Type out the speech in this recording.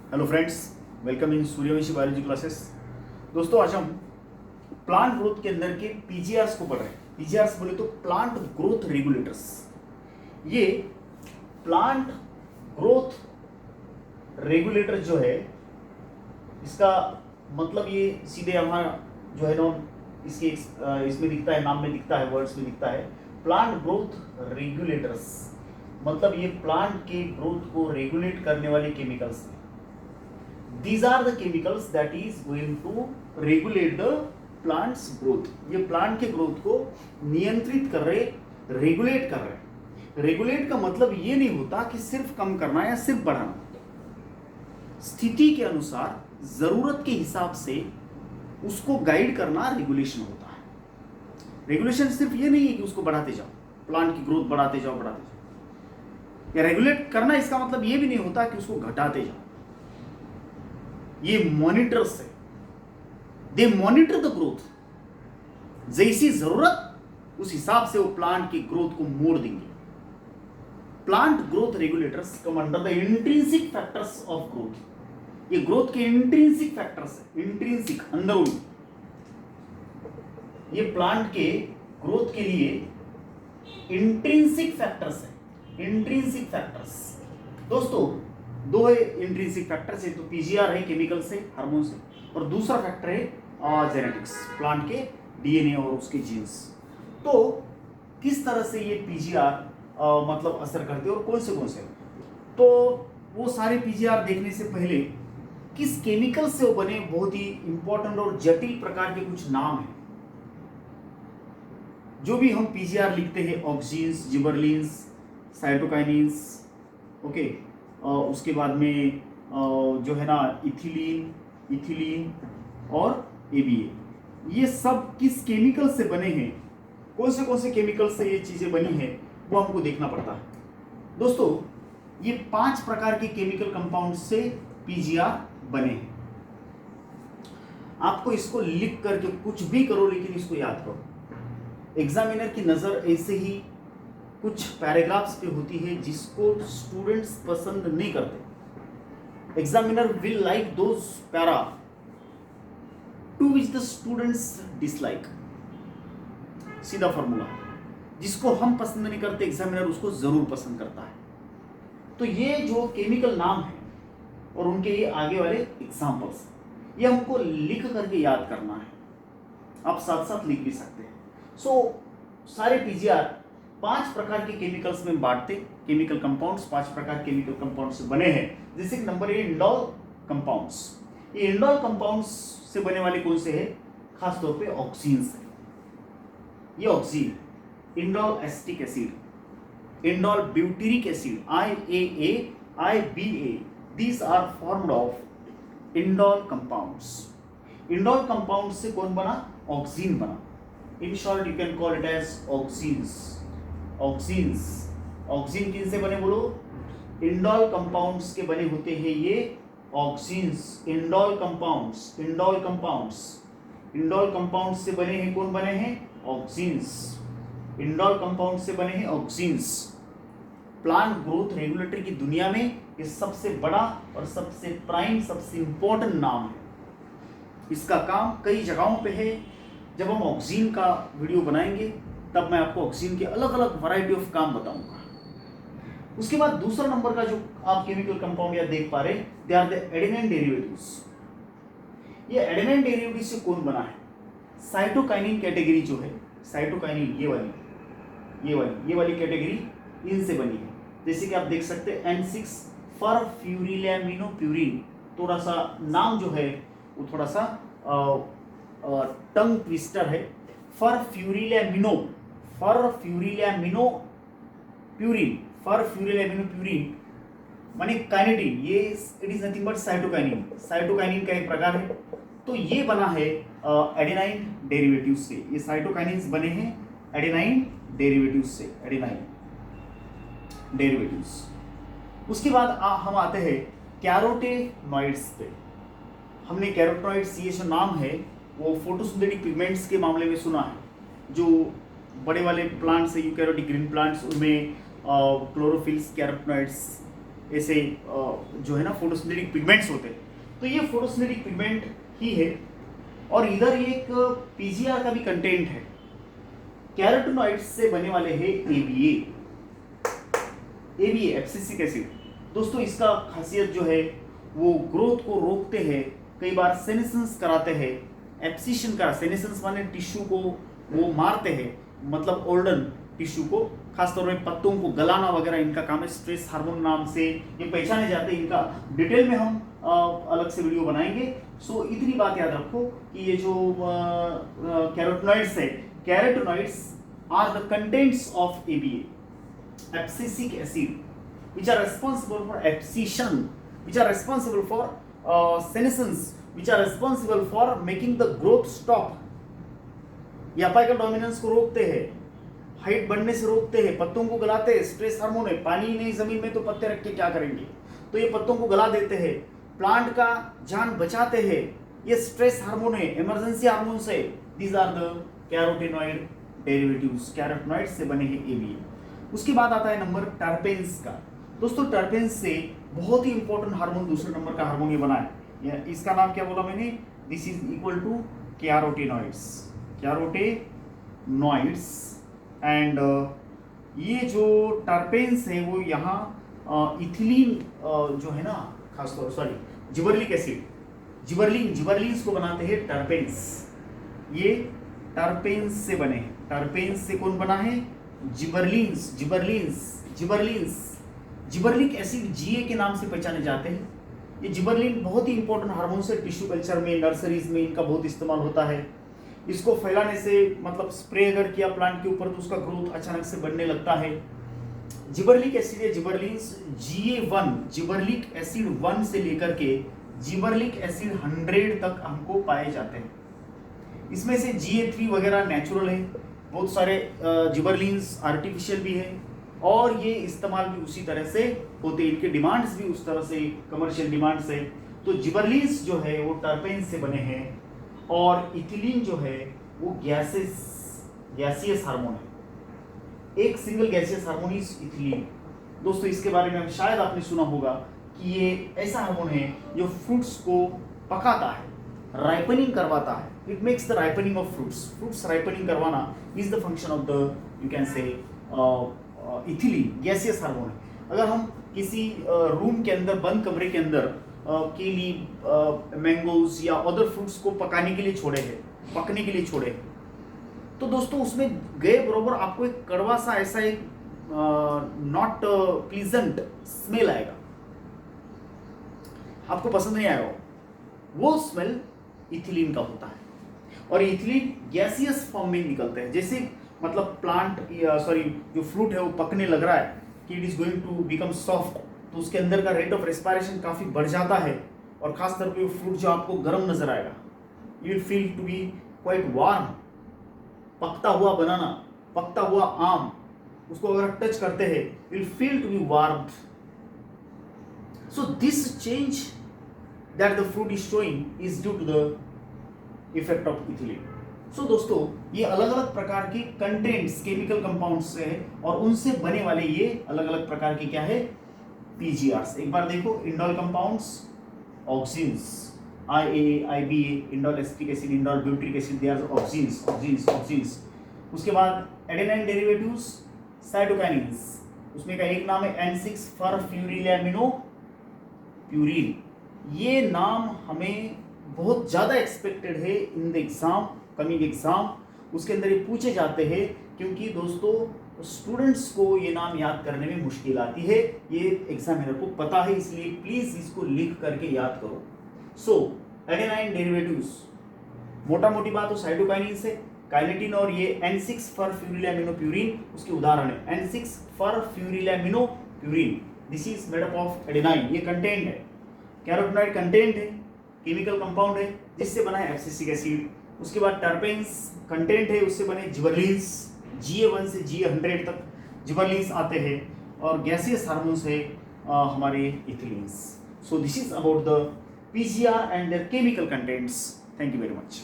Hello friends, welcome in Suryavanshi biology classes. दोस्तों, आज हम प्लांट ग्रोथ के अंदर के पीजीआरस को पढ़ रहे हैं। पीजीआरस बोले तो प्लांट ग्रोथ रेगुलेटर्स। ये प्लांट ग्रोथ रेगुलेटर जो है, इसका मतलब ये सीधे यहाँ जो है ना, इसके इसमें दिखता है, नाम में दिखता है, वर्ड्स में दिखता है प्लांट ग्रोथ रेगुलेटर्स। मतलब ये प्लांट के ग्रोथ को रेगुलेट करने वाले chemicals. These are the chemicals that is going to regulate the plant's growth। ये प्लांट के ग्रोथ को नियंत्रित कर रहे, रेगुलेट कर रहे। रेगुलेट का मतलब ये नहीं होता कि सिर्फ कम करना या सिर्फ बढ़ाना। स्थिति के अनुसार, जरूरत के हिसाब से उसको गाइड करना रेगुलेशन होता है। रेगुलेशन सिर्फ ये नहीं है कि उसको बढ़ाते जाओ, प्लांट की ग्रोथ बढ़ाते जाओ बढ़ाते जाओ। या रेगुलेट करना इसका मतलब ये भी नहीं होता कि उसको घटाते जाओ। ये मॉनिटर्स है, दे मॉनिटर द ग्रोथ। जैसी जरूरत उस हिसाब से वो प्लांट की ग्रोथ को मोड़ देंगे। Plant growth regulators come under the intrinsic factors of growth. ये ग्रोथ के इंट्रिंसिक फैक्टर्स है, इंट्रिंसिक अंदरूनी। ये प्लांट के ग्रोथ के लिए इंट्रिंसिक फैक्टर्स है, इंट्रिंसिक फैक्टर्स। दोस्तों, दो है इंट्रिंसिक फैक्टर्स, एक तो पीजीआर है केमिकल से, हार्मोन से, और दूसरा फैक्टर है जेनेटिक्स, प्लांट के डीएनए और उसके जीन्स। तो किस तरह से ये पीजीआर मतलब असर करते हैं और कौन से, तो वो सारे पीजीआर देखने से पहले किस केमिकल से वो बने, बहुत ही इंपॉर्टेंट और जटिल प्रकार के कुछ नाम हैं। जो भी हम पीजीआर लिखते हैं, ऑक्सीन्स, जिबरलिन्स, साइटोकाइनिन्स, ओके, उसके बाद में जो है ना इथिलीन और एबीए, ये सब किस केमिकल से बने हैं, कौन से केमिकल से ये चीजें बनी हैं, वो हमको देखना पड़ता है। दोस्तों, ये 5 प्रकार के केमिकल कंपाउंड से पीजीआर बने हैं। आपको इसको लिख करके कुछ भी करो, लेकिन इसको याद करो। एग्जामिनर की नजर ऐसे ही कुछ पैराग्राफ्स पे होती है जिसको स्टूडेंट्स पसंद नहीं करते। Examiner will like those para two which the students dislike. सीधा फॉर्मूला, जिसको हम पसंद नहीं करते एग्जामिनर उसको जरूर पसंद करता है। तो ये जो केमिकल नाम है और उनके ये आगे वाले एग्जाम्पल्स, ये हमको लिख करके याद करना है। आप साथ साथ लिख भी सकते हैं। सारे पीजीआर 5 प्रकार के केमिकल्स में बांटते। केमिकल कंपाउंड्स 5 प्रकार केमिकल कंपाउंड से बने हैं। जैसे नंबर ए, इंडोल कंपाउंड्स। ये इंडोल कंपाउंड्स से बने वाले कौन से हैं? खास तौर पे ऑक्सीन्स है। ये oxygen, indole acetic acid, indole butyric acid, IAA, IBA, these are formed of indole compounds. Indole compound से कौन बना? ऑक्सीन बना। In short, you can call it as oxines। ऑक्सीन्स, oxygen किन से बने बोलो? इंडोल कंपाउंड्स के बने होते हैं ये ऑक्सीन्स। Indole compounds, indole compounds, indole compounds से बने हैं, कौन बने हैं? ऑक्सीन्स। इंडोल कंपाउंड से बने हैं ऑक्सीन्स। प्लांट ग्रोथ रेगुलेटर की दुनिया में ये सबसे बड़ा और सबसे प्राइम, सबसे इंपॉर्टेंट नाम है। इसका काम कई जगहों पे है। जब हम ऑक्सीन का वीडियो बनाएंगे तब मैं आपको ऑक्सीन के अलग अलग वैरायटी ऑफ काम बताऊंगा। उसके बाद दूसरा नंबर का जो आप केमिकल कंपाउंड या देख पा रहे, they are the adenine derivatives. ये एडेनाइन डेरिवेटिव से कौन बना है? साइटोकाइनिन कैटेगरी जो है, साइटोकाइनिन ये वाली कैटेगरी इनसे बनी है। जैसे कि आप देख सकते हैं N6 फरफ्यूरिलैमिनोप्यूरिन। थोड़ा सा नाम जो है वो थोड़ा सा टंग ट्विस्टर है। फरफ्यूरिलैमिनोप्यूरिन माने काइनेटिन। ये it is nothing but cytokinin. Cytokinin का एक प्रकार है। तो ये बना है एडेनाइन डेरिवेटिव से। ये साइटोकाइनिन्स बने हैं एडेनाइन डेरिवेटिव से, एडेनाइन डेरिवेटिव्स। उसके बाद हम आते हैं कैरोटेनॉइड्स पे। हमने कैरोटेनॉइड्स, ये जो नाम है वो फोटोसिंथेटिक पिगमेंट्स के मामले में सुना है। जो बड़े वाले प्लांट्स है, यूकैरियोटिक ग्रीन प्लांट्स, उनमें क्लोरोफिल्स, कैरोटेनॉइड्स ऐसे जो है ना फोटोसिंथेटिक पिगमेंट्स होते हैं। तो ये फोटोसिंथेटिक पिगमेंट ही है। और इधर ये एक पीजीआर का भी कंटेंट है। कैरोटीनॉइड्स से बने वाले हैं एबीए, एब्सिसिक एसिड। दोस्तों इसका खासियत जो है वो ग्रोथ को रोकते हैं, कई बार सेनेसेंस कराते हैं। एब्सिशन का सेनेसेंस माने टिश्यू को वो मारते हैं, मतलब ओल्डन टिश्यू को, खासतौर में पत्तों को गलाना वगैरह इनका काम है। स्ट्रेस हार्मोन नाम से ये पहचाने जाते हैं। इनका डिटेल में हम अलग से वीडियो बनाएंगे। सो इतनी बात याद रखो कि ये जो कैरोटीनॉइड्स है, carotenoids are the contents of ABA, abscisic acid, which are responsible for abscission, which are responsible for senescence, which are responsible for making the growth stop. ये अपाइकल डोमिनेंस को रोकते हैं, हाइट बढ़ने से रोकते हैं, पत्तों को गलाते हैं। स्ट्रेस हार्मोन है, पानी नहीं जमीन में तो पत्ते रख के क्या करेंगे, तो ये पत्तों को गला देते हैं, प्लांट का जान बचाते हैं। ये स्ट्रेस हार्मोन है, इमरजेंसी हार्मोन है। These are the carotenoid derivatives, carotenoid से बने हैं एबीए। उसके बाद आता है नंबर टर्पेन्स का। दोस्तों टर्पेन्स से बहुत ही इंपॉर्टेंट हार्मोन, दूसरे नंबर का हार्मोन ये बना है। इसका नाम क्या बोला मैंने, this is equal to carotenoids, carotenoids. And ये जो टर्पेन्स है वो यहाँ इथिलीन जो है ना, खासतौर सॉरी जिबरलिक एसिड, जिबरलिन्स को बनाते हैं टर्पेन्स। ये टर्पेन्स से बने हैं। टर्पेन्स से कौन बना है, जिबरलिक एसिड जीए के नाम से पहचाने जाते हैं। ये जिबरलिन बहुत ही इंपॉर्टेंट हार्मोन है। टिश्यू कल्चर में, नर्सरीज में इनका बहुत इस्तेमाल होता है। इसको फैलाने से, मतलब स्प्रे अगर किया प्लांट के ऊपर तो उसका ग्रोथ अचानक से बढ़ने लगता है। जिबरलिक एसिड या जिबरलिन्स GA1, जिबरलिक एसिड 1 से लेकर के जिबरलिक एसिड 100 तक हमको पाए जाते हैं। इसमें से GA3 वगैरह नेचुरल है, बहुत सारे जिबरलिन्स आर्टिफिशियल भी है, और ये इस्तेमाल भी उसी तरह से होते हैं। इनके डिमांड्स भी उस तरह से कमर्शियल डिमांड्स है। तो जिबरलिन्स जो है वो टर्पेन्स से बने हैं, और इथिलीन जो है वो गैसियस हार्मोन है। एक single gaseous hormone is ethylene. दोस्तों इसके बारे में शायद आपने सुना होगा कि ये ऐसा हार्मोन है जो फ्रूट्स को पकाता है, राइपनिंग करवाता है। It makes the ripening of fruits ripening करवाना is the function of the, you can say, ethylene, gaseous hormone है। अगर हम किसी रूम के अंदर, बंद कमरे के अंदर केली, मैंगोज या अदर फ्रूट्स को पकाने के लिए छोड़े हैं, पकने के लिए छोड़े हैं, तो दोस्तों उसमें गए बरोबर आपको एक कड़वा सा, ऐसा एक नॉट प्लीजेंट स्मेल आएगा, आपको पसंद नहीं आएगा। वो स्मेल इथिलीन का होता है, और इथिलीन गैसियस फॉर्म में निकलते हैं। जैसे मतलब प्लांट, सॉरी जो फ्रूट है वो पकने लग रहा है कि it is going to become soft, तो उसके अंदर का रेट ऑफ रेस्पिरेशन काफी बढ़ जाता है, और खासतौर पे फ्रूट जो आपको गर्म नजर आएगा, you will feel to be quite warm. पकता हुआ बनाना, पकता हुआ आम, उसको अगर टच करते हैं, you will feel to be warm. So this change that the fruit is showing is due to the effect of ethylene. So दोस्तों ये अलग अलग प्रकार के कंटेंट्स, केमिकल कंपाउंड्स से है, और उनसे बने वाले ये अलग अलग प्रकार के क्या है, पीजीआर्स। एक बार देखो, indole compounds, auxins, IAA, IBA, indole acetic acid, indole butyric acid, they are auxins. उसके बाद एडेनाइन डेरिवेटिव्स, साइटोकाइनिन्स, उसमें का एक नाम है N6-फॉस्फोरिलामिनो प्यूरिन। ये नाम हमें बहुत ज़्यादा एक्सपेक्टेड है in the exam, coming exam. उसके अंदर ये पूछे जाते हैं, क्योंकि दोस्तों स्टूडेंट्स को ये नाम याद करने में मुश्किल आती है, ये एग्जामिनर को पता है, इसलिए प्लीज़ इसको लिख करके याद करो। सो एडेनाइन डेरिवेटिव्स, मोटा मोटी बात तो साइटोकाइनिन से, काइनेटिन, और ये N6-फॉस्फोरिलामिनो प्यूरिन उसके उदाहरण है। N6-फॉस्फोरिलामिनो purine, this is made up of adenine. ये कंटेंट है, कैरोटीनॉइड कंटेंट है, केमिकल कंपाउंड है जिससे बना है एब्सिसिक एसिड। उसके बाद टर्पेन्स कंटेंट है, उससे बने जिबरलिन्स, GA1 से GA100 तक जिबरलिन्स आते हैं, और गैसियस हार्मोन्स है हमारे ethylenes. So this is about the PGR and their chemical contents. Thank you very much.